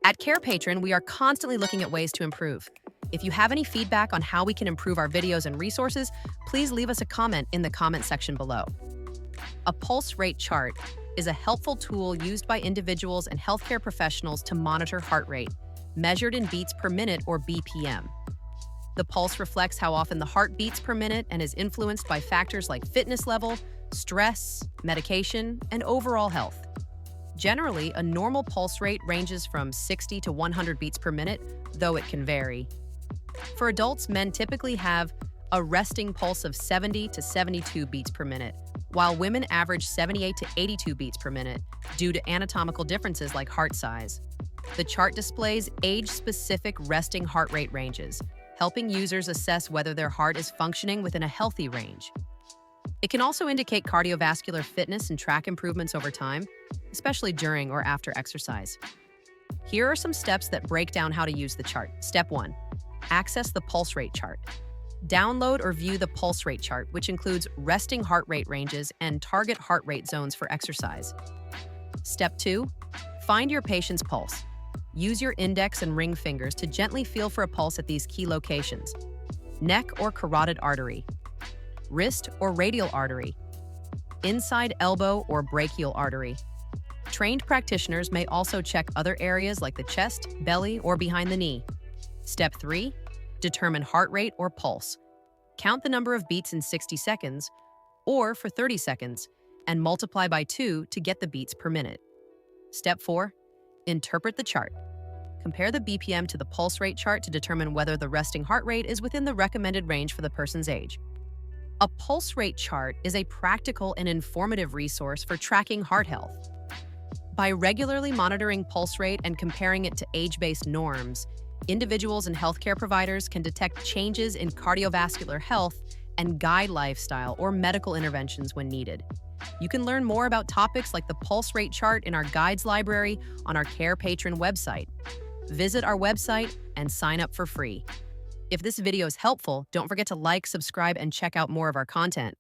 At Carepatron, we are constantly looking at ways to improve. If you have any feedback on how we can improve our videos and resources, please leave us a comment in the comment section below. A pulse rate chart is a helpful tool used by individuals and healthcare professionals to monitor heart rate, measured in beats per minute or BPM. The pulse reflects how often the heart beats per minute and is influenced by factors like fitness level, stress, medication, and overall health. Generally, a normal pulse rate ranges from 60 to 100 beats per minute, though it can vary. For adults, men typically have a resting pulse of 70 to 72 beats per minute, while women average 78 to 82 beats per minute due to anatomical differences like heart size. The chart displays age-specific resting heart rate ranges, helping users assess whether their heart is functioning within a healthy range. It can also indicate cardiovascular fitness and track improvements over time, especially during or after exercise. Here are some steps that break down how to use the chart. Step 1. Access the pulse rate chart. Download or view the pulse rate chart, which includes resting heart rate ranges and target heart rate zones for exercise. Step 2. Find your patient's pulse. Use your index and ring fingers to gently feel for a pulse at these key locations: neck or carotid artery, wrist or radial artery, inside elbow or brachial artery. Trained practitioners may also check other areas like the chest, belly, or behind the knee. Step 3. Determine heart rate or pulse. Count the number of beats in 60 seconds or for 30 seconds and multiply by 2 to get the beats per minute. Step 4. Interpret the chart. Compare the BPM to the pulse rate chart to determine whether the resting heart rate is within the recommended range for the person's age. A pulse rate chart is a practical and informative resource for tracking heart health. By regularly monitoring pulse rate and comparing it to age-based norms, individuals and healthcare providers can detect changes in cardiovascular health and guide lifestyle or medical interventions when needed. You can learn more about topics like the pulse rate chart in our guides library on our Carepatron website. Visit our website and sign up for free. If this video is helpful, don't forget to like, subscribe, and check out more of our content.